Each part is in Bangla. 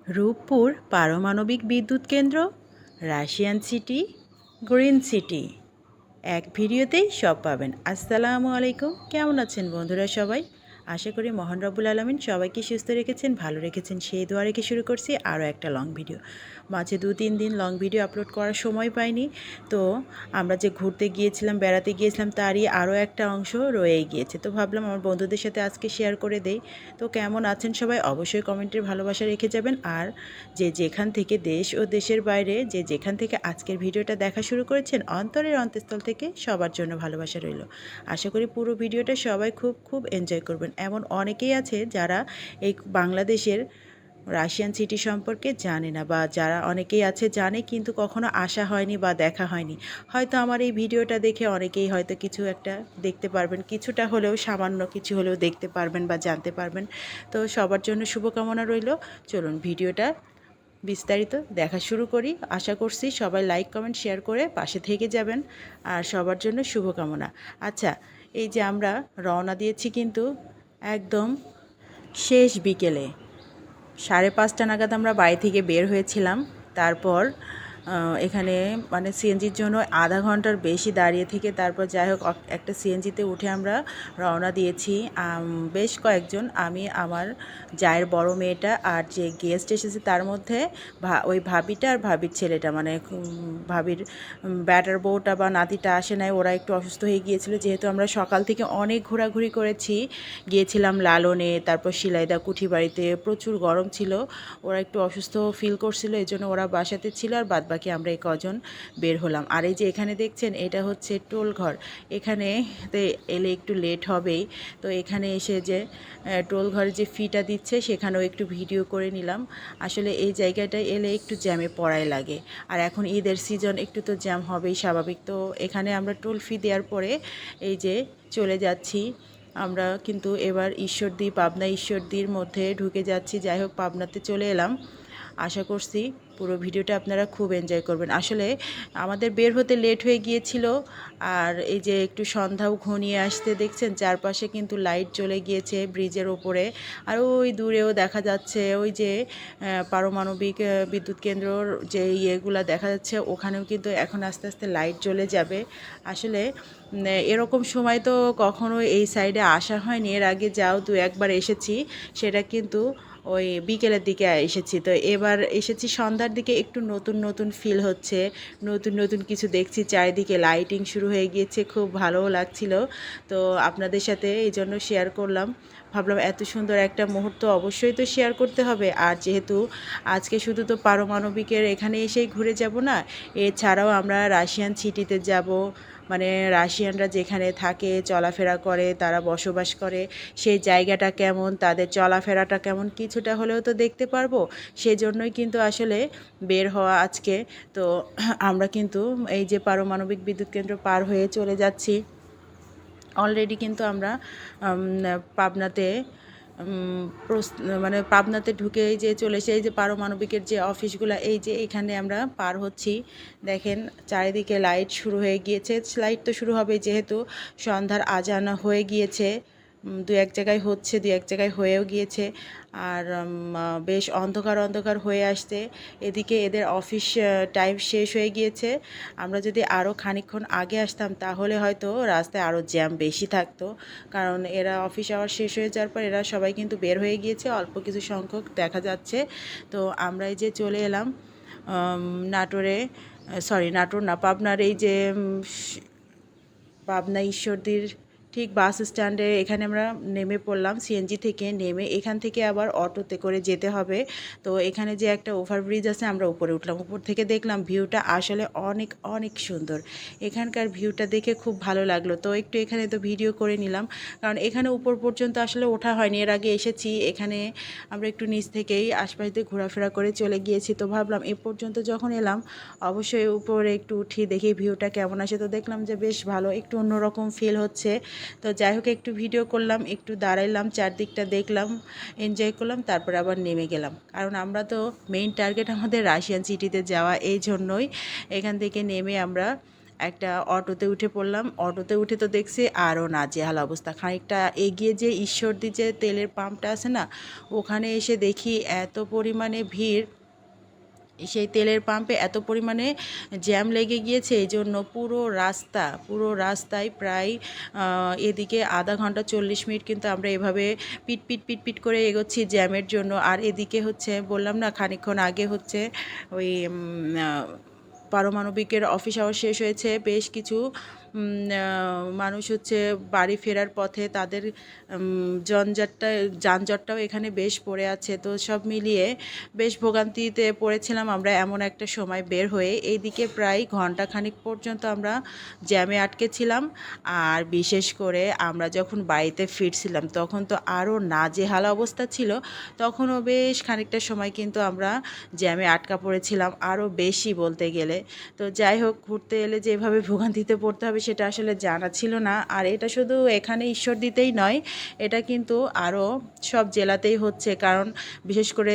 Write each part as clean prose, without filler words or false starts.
রূপপুর পারমাণবিক বিদ্যুৎ কেন্দ্র, রাশিয়ান সিটি, গ্রিন সিটি, এক ভিডিওতেই সব পাবেন। আসসালামু আলাইকুম, কেমন আছেন বন্ধুরা সবাই? আশা করি মহান রব্বুল আলামিন সবাইকে সুস্থ রেখেছেন, ভালো রেখেছেন, সেই দোয়া রেখে শুরু করছি আরও একটা লং ভিডিও। মাঝে 2-3 দিন লং ভিডিও আপলোড করার সময় পাইনি, তো আমরা যে ঘুরতে গিয়েছিলাম, বেড়াতে গিয়েছিলাম, তারই আরও একটা অংশ রয়েই গিয়েছে। তো ভাবলাম আমার বন্ধুদের সাথে আজকে শেয়ার করে দেই। তো কেমন আছেন সবাই অবশ্যই কমেন্টের ভালোবাসা রেখে যাবেন। আর যে যেখান থেকে, দেশ ও দেশের বাইরে যে যেখান থেকে আজকের ভিডিওটা দেখা শুরু করেছেন, অন্তরের অন্তঃস্থল থেকে সবার জন্য ভালোবাসা রইল। আশা করি পুরো ভিডিওটা সবাই খুব খুব এনজয় করবেন। এমন অনেকেই আছে যারা এই বাংলাদেশের রাশিয়ান সিটি সম্পর্কে জানে না, বা যারা অনেকেই আছে জানে কিন্তু কখনো আসা হয়নি বা দেখা হয়নি। হয়তো আমার এই ভিডিওটা দেখে অনেকেই হয়তো কিছু একটা দেখতে পারবেন, কিছুটা হলেও, সামান্য কিছু হলেও দেখতে পারবেন বা জানতে পারবেন। তো সবার জন্য শুভকামনা রইল। চলুন ভিডিওটা বিস্তারিত দেখা শুরু করি। আশা করছি সবাই লাইক কমেন্ট শেয়ার করে পাশে থেকে যাবেন, আর সবার জন্য শুভকামনা। আচ্ছা, এই যে আমরা রওনা দিয়েছি কিন্তু একদম শেষ বিকেলে 5:30 নাগাদ আমরা বাড়ি থেকে বের হয়েছিলাম। তারপর এখানে মানে সিএনজির জন্য আধা ঘন্টার বেশি দাঁড়িয়ে থেকে তারপর যাই হোক একটা সিএনজিতে উঠে আমরা রওনা দিয়েছি। বেশ কয়েকজন, আমি, আমার জায়ের বড় মেয়েটা আর যে গেস্ট এসেছে তার মধ্যে ওই ভাবিটা আর ভাবির ছেলেটা, মানে ভাবির ব্যাটার বউটা বা নাতিটা আসে নাই, ওরা একটু অসুস্থ হয়ে গিয়েছিল। যেহেতু আমরা সকাল থেকে অনেক ঘোরাঘুরি করেছি, গিয়েছিলাম লালনে, তারপর শিলাইদা কুঠি বাড়িতে, প্রচুর গরম ছিল, ওরা একটু অসুস্থ ফিল করছিল, এই জন্য ওরা বাসাতে ছিল, আর বাদবাকি আমরা এই কজন বের হলাম। আর এই যে এখানে দেখছেন এটা হচ্ছে টোল ঘর। এখানে এলে একটু লেট হবেই, তো এখানে এসে যে টোল ঘরে যে ফিটা দিচ্ছে সেখানেও একটু ভিডিও করে নিলাম। আসলে এই জায়গাটায় এলে একটু জ্যামে পড়াই লাগে, আর এখন ঈদের সিজন, একটু তো জ্যাম হবেই স্বাভাবিক। তো এখানে আমরা টোল ফি দেওয়ার পরে এই যে চলে যাচ্ছি আমরা, কিন্তু এবার ঈশ্বরদী, পাবনা ঈশ্বরদীর মধ্যে ঢুকে যাচ্ছি। যাই হোক, পাবনাতে চলে এলাম। আশা করছি পুরো ভিডিওটা আপনারা খুব এনজয় করবেন। আসলে আমাদের বের হতে লেট হয়ে গিয়েছিল, আর এই যে একটু সন্ধ্যাও ঘনিয়ে আসতে দেখছেন চারপাশে কিন্তু লাইট জ্বলে গিয়েছে ব্রিজের ওপরে, আর ওই দূরেও দেখা যাচ্ছে ওই যে পারমাণবিক বিদ্যুৎ কেন্দ্রর যে ইয়েগুলা দেখা যাচ্ছে, ওখানেও কিন্তু এখন আস্তে আস্তে লাইট জ্বলে যাবে। আসলে এরকম সময় তো কখনো এই সাইডে আসা হয়নি, এর আগে যাও 2-1বার এসেছি, সেটা কিন্তু ওই বিকেলের দিকে এসেছি। তো এবার এসেছি সন্ধ্যার দিকে, একটু নতুন নতুন ফিল হচ্ছে, নতুন নতুন কিছু দেখছি, চারিদিকে লাইটিং শুরু হয়ে গিয়েছে, খুব ভালোও লাগছিল। তো আপনাদের সাথে এই জন্য শেয়ার করলাম, ভাবলাম এত সুন্দর একটা মুহূর্ত অবশ্যই তো শেয়ার করতে হবে। আর যেহেতু আজকে শুধু তো পারমাণবিকের এখানে এসেই ঘুরে যাব না, এছাড়াও আমরা রাশিয়ান সিটিতে যাব, মানে রাশিয়ানরা যেখানে থাকে, চলাফেরা করে, তারা বসবাস করে, সেই জায়গাটা কেমন, তাদের চলাফেরাটা কেমন, কিছুটা হলেও তো দেখতে পারবো। সেজন্যই কিন্তু আসলে বের হওয়া আজকে। তো আমরা কিন্তু এই যে পারমাণবিক বিদ্যুৎ কেন্দ্র পার হয়ে চলে যাচ্ছি। অলরেডি কিন্তু আমরা পাবনাতে মানে পাবনাতে ঢুকে এই যে চলে এসে এই যে পারমাণবিকের যে অফিসগুলো, এই যে এখানে আমরা পার হচ্ছি। দেখেন চারিদিকে লাইট শুরু হয়ে গিয়েছে, লাইট তো শুরু হবে যেহেতু সন্ধ্যার আজান হয়ে গিয়েছে। 2-1 জায়গায় হচ্ছে, 2-1 জায়গায় হয়েও গিয়েছে, আর বেশ অন্ধকার অন্ধকার হয়ে আসছে। এদিকে এদের অফিস টাইম শেষ হয়ে গিয়েছে। আমরা যদি আরও খানিকক্ষণ আগে আসতাম তাহলে হয়তো রাস্তায় আরও জ্যাম বেশি থাকতো, কারণ এরা অফিস আওয়ার শেষ হয়ে যাওয়ার পর এরা সবাই কিন্তু বের হয়ে গিয়েছে, অল্প কিছু সংখ্যক দেখা যাচ্ছে। তো আমরা এই যে চলে এলাম নাটোরে, সরি নাটোর না, পাবনার এই যে পাবনা ঈশ্বরদীর ঠিক বাস স্ট্যান্ডে এখানে আমরা নেমে পড়লাম। সিএনজি থেকে নেমে এখান থেকে আবার অটোতে করে যেতে হবে। তো এখানে যে একটা ওভারব্রিজ আছে, আমরা উপরে উঠলাম, উপর থেকে দেখলাম ভিউটা আসলে অনেক অনেক সুন্দর। এখানকার ভিউটা দেখে খুব ভালো লাগলো, তো একটু এখানে তো ভিডিও করে নিলাম, কারণ এখানে উপর পর্যন্ত আসলে ওঠা হয়নি, এর আগে এসেছি। এখানে আমরা একটু নিচ থেকেই আশপাশ দিয়ে ঘোরাফেরা করে চলে গিয়েছি। তো ভাবলাম এ পর্যন্ত যখন এলাম অবশ্যই উপরে একটু উঠি, দেখি ভিউটা কেমন আসে। তো দেখলাম যে বেশ ভালো, একটু অন্যরকম ফিল হচ্ছে। তো যাই হোক একটু ভিডিও করলাম, একটু দাঁড়াইলাম, চারদিকটা দেখলাম, এনজয় করলাম, তারপরে আবার নেমে গেলাম, কারণ আমরা তো মেইন টার্গেট আমাদের রাশিয়ান সিটিতে যাওয়া, এই জন্যই এখান থেকে নেমে আমরা একটা অটোতে উঠে পড়লাম। অটোতে উঠে তো দেখছি আরও নাজেহাল অবস্থা। খানিকটা এগিয়ে যে ঈশ্বরদী যে তেলের পাম্পটা আছে না, ওখানে এসে দেখি এত পরিমাণে ভিড়, সেই তেলের পাম্পে এত পরিমাণে জ্যাম লেগে গিয়েছে, এই জন্য পুরো রাস্তায় প্রায় এদিকে আধা ঘন্টা 40 মিনিট কিন্তু আমরা এভাবে পিট করে এগোচ্ছি জ্যামের জন্য। আর এদিকে হচ্ছে বললাম না খানিকক্ষণ আগে হচ্ছে ওই পারমাণবিকের অফিস আওয়ার শেষ হয়েছে, বেশ কিছু মানুষ হচ্ছে বাড়ি ফেরার পথে তাদের যানজটটাও এখানে বেশ পড়ে আছে। তো সব মিলিয়ে বেশ ভোগান্তিতে পড়েছিলাম আমরা এমন একটা সময় বের হয়ে। এইদিকে প্রায় ঘন্টাখানিক পর্যন্ত আমরা জ্যামে আটকেছিলাম। আর বিশেষ করে আমরা যখন বাড়িতে ফিরছিলাম তখন তো আরও নাজেহাল অবস্থা ছিল, তখনও বেশ খানিকটা সময় কিন্তু আমরা জ্যামে আটকা পড়েছিলাম, আরও বেশি বলতে গেলে। তো যাই হোক, ঘুরতে এলে যেভাবে ভোগান্তিতে পড়তে হবে সেটা আসলে জানা ছিল না। আর এটা শুধু এখানে ঈশ্বরদীতেই নয়, এটা কিন্তু আরও সব জেলাতেই হচ্ছে। কারণ বিশেষ করে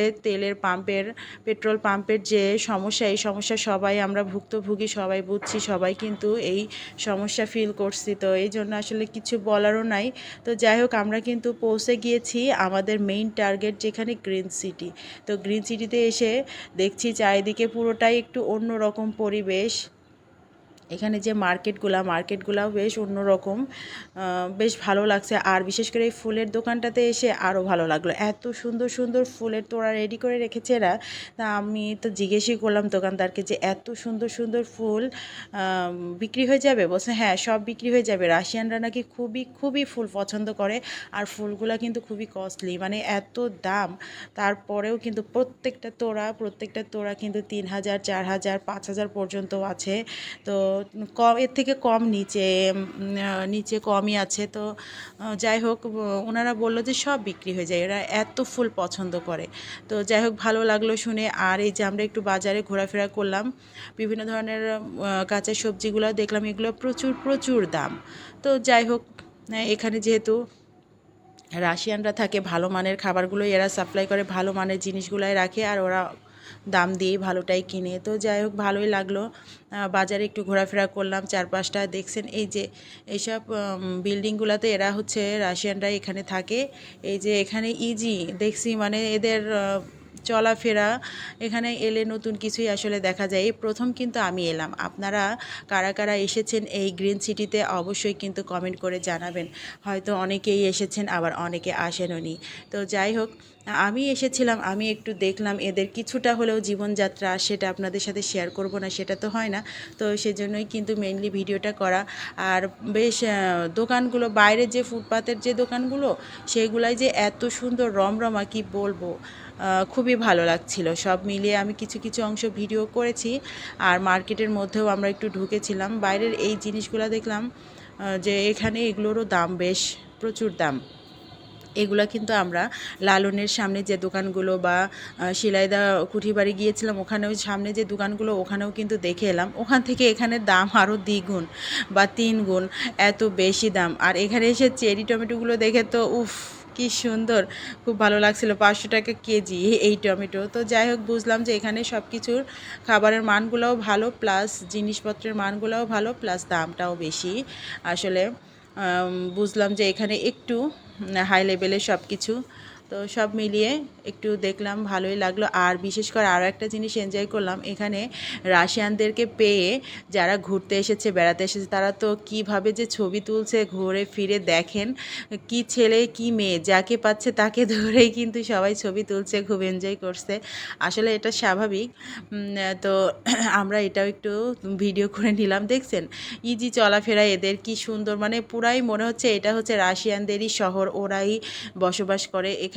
পেট্রোল পাম্পের যে সমস্যা, এই সমস্যা সবাই আমরা ভুক্তভোগী, সবাই বুঝছি, সবাই কিন্তু এই সমস্যা ফিল করছি। তো এই জন্য আসলে কিছু বলারও নাই। তো যাই হোক, আমরা কিন্তু পৌঁছে গিয়েছি আমাদের মেইন টার্গেট যেখানে গ্রিন সিটি। তো গ্রিন সিটিতে এসে দেখছি চারিদিকে পুরোটাই একটু অন্যরকম পরিবেশ। এখানে যে মার্কেটগুলাও বেশ অন্যরকম, বেশ ভালো লাগছে। আর বিশেষ করে এই ফুলের দোকানটাতে এসে আরও ভালো লাগলো, এত সুন্দর সুন্দর ফুলের তোড়া রেডি করে রেখেছে এরা। তা আমি তো জিজ্ঞেসই করলাম দোকানদারকে যে এত সুন্দর সুন্দর ফুল বিক্রি হয়ে যাবে? বলছে হ্যাঁ, সব বিক্রি হয়ে যাবে। রাশিয়ানরা নাকি খুবই খুবই ফুল পছন্দ করে, আর ফুলগুলা কিন্তু খুবই কস্টলি, মানে এত দাম। তারপরেও কিন্তু প্রত্যেকটা তোড়া কিন্তু 3,000, 4,000, 5,000 পর্যন্ত আছে। তো এর থেকে কম নিচে কমই আছে। তো যাই হোক, ওনারা বললো যে সব বিক্রি হয়ে যায়, এরা এত ফুল পছন্দ করে। তো যাই হোক, ভালো লাগলো শুনে। আর এই যে আমরা একটু বাজারে ঘোরাফেরা করলাম, বিভিন্ন ধরনের কাঁচা সবজিগুলো দেখলাম, এগুলো প্রচুর প্রচুর দাম। তো যাই হোক, এখানে যেহেতু রাশিয়ানরা থাকে, ভালো মানের খাবারগুলোই এরা সাপ্লাই করে, ভালো মানের জিনিসগুলোই রাখে, আর ওরা দাম দিয়ে ভালোটাই কিনে। তো যাই হোক, ভালোই লাগলো। বাজারে একটু ঘোরাফেরা করলাম, চারপাশটা দেখছেন এই যে এইসব বিল্ডিংগুলোতে এরা হচ্ছে রাশিয়ানরা এখানে থাকে। এই যে এখানে ইজি দেখছি, মানে এদের চলাফেরা, এখানে এলে নতুন কিছুই আসলে দেখা যায়। এই প্রথম কিন্তু আমি এলাম। আপনারা কারা কারা এসেছেন এই গ্রিন সিটিতে অবশ্যই কিন্তু কমেন্ট করে জানাবেন। হয়তো অনেকেই এসেছেন, আবার অনেকে আসেননি। তো যাই হোক, আমি এসেছিলাম, আমি একটু দেখলাম এদের কিছুটা হলেও জীবনযাত্রা, সেটা আপনাদের সাথে শেয়ার করব না সেটা তো হয় না। তো সেজন্যই কিন্তু মেইনলি ভিডিওটা করা। আর বেশ দোকানগুলো, বাইরে যে ফুটপাতের যে দোকানগুলো, সেগুলাই যে এত সুন্দর রমরমা কি বলবো, খুবই ভালো লাগছিল। সব মিলিয়ে আমি কিছু কিছু অংশ ভিডিও করেছি। আর মার্কেটের মধ্যেও আমরা একটু ঢুকেছিলাম। বাইরের এই জিনিসগুলো দেখলাম যে এখানে এগুলোরও দাম বেশ প্রচুর দাম। এগুলো কিন্তু আমরা লালনের সামনে যে দোকানগুলো বা শিলাইদা কুঠিবাড়ি গিয়েছিলাম, ওখানেও সামনে যে দোকানগুলো, ওখানেও কিন্তু দেখে এলাম। ওখান থেকে এখানের দাম আরও দ্বিগুণ বা 3 গুণ, এত বেশি দাম। আর এখানে এসে চেরি টমেটোগুলো দেখে তো উফ, কি সুন্দর, খুব ভালো লাগছিল। 500 টাকা কেজি এই টমেটো। তো যাই হোক, বুঝলাম যে এখানে সব কিছুর খাবারের মানগুলোও ভালো, প্লাস জিনিসপত্রের মানগুলোও ভালো, প্লাস দামটাও বেশি। আসলে বুঝলাম যে এখানে একটু হাই লেভেলের সব কিছু। তো সব মিলিয়ে একটু দেখলাম, ভালোই লাগলো। আর বিশেষ করে আরও একটা জিনিস এনজয় করলাম, এখানে রাশিয়ানদেরকে পেয়ে যারা ঘুরতে এসেছে, বেড়াতে এসেছে, তারা তো কীভাবে যে ছবি তুলছে, ঘুরে ফিরে দেখেন, কি ছেলে কি মেয়ে যাকে পাচ্ছে তাকে ধরেই কিন্তু সবাই ছবি তুলছে, খুব এনজয় করছে। আসলে এটা স্বাভাবিক। তো আমরা এটাও একটু ভিডিও করে নিলাম। দেখছেন ইজি চলাফেরা এদের, কি সুন্দর, মানে পুরাই মনে হচ্ছে এটা হচ্ছে রাশিয়ানদেরই শহর, ওরাই বসবাস করে এখানে।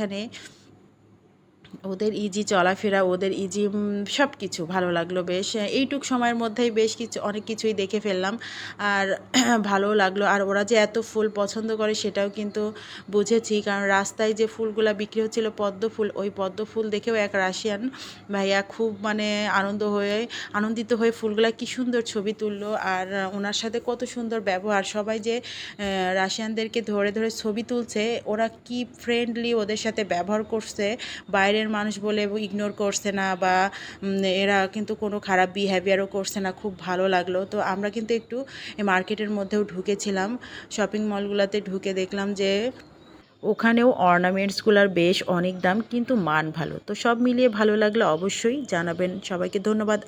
ওদের ইজি চলাফেরা, ওদের ইজি সব কিছু ভালো লাগলো বেশ। এইটুক সময়ের মধ্যেই বেশ অনেক কিছুই দেখে ফেললাম, আর ভালোও লাগলো। আর ওরা যে এত ফুল পছন্দ করে সেটাও কিন্তু বুঝেছি, কারণ রাস্তায় যে ফুলগুলা বিক্রি হচ্ছিল পদ্ম ফুল, ওই পদ্ম ফুল দেখেও এক রাশিয়ান ভাইয়া খুব মানে আনন্দিত হয়ে ফুলগুলা কি সুন্দর ছবি তুললো। আর ওনার সাথে কত সুন্দর ব্যবহার, সবাই যে রাশিয়ানদেরকে ধরে ধরে ছবি তুলছে, ওরা কি ফ্রেন্ডলি ওদের সাথে ব্যবহার করছে। বাইরে বাইরের মানুষ বলে ইগনোর করছে না বা এরা কিন্তু কোনো খারাপ বিহেভিয়ারও করছে না, খুব ভালো লাগলো। তো আমরা কিন্তু একটু মার্কেটের মধ্যেও ঢুকেছিলাম, শপিং মলগুলোতে ঢুকে দেখলাম যে ওখানেও অর্নামেন্টসগুলোর বেশ অনেক দাম, কিন্তু মান ভালো। তো সব মিলিয়ে ভালো লাগলে অবশ্যই জানাবেন। সবাইকে ধন্যবাদ।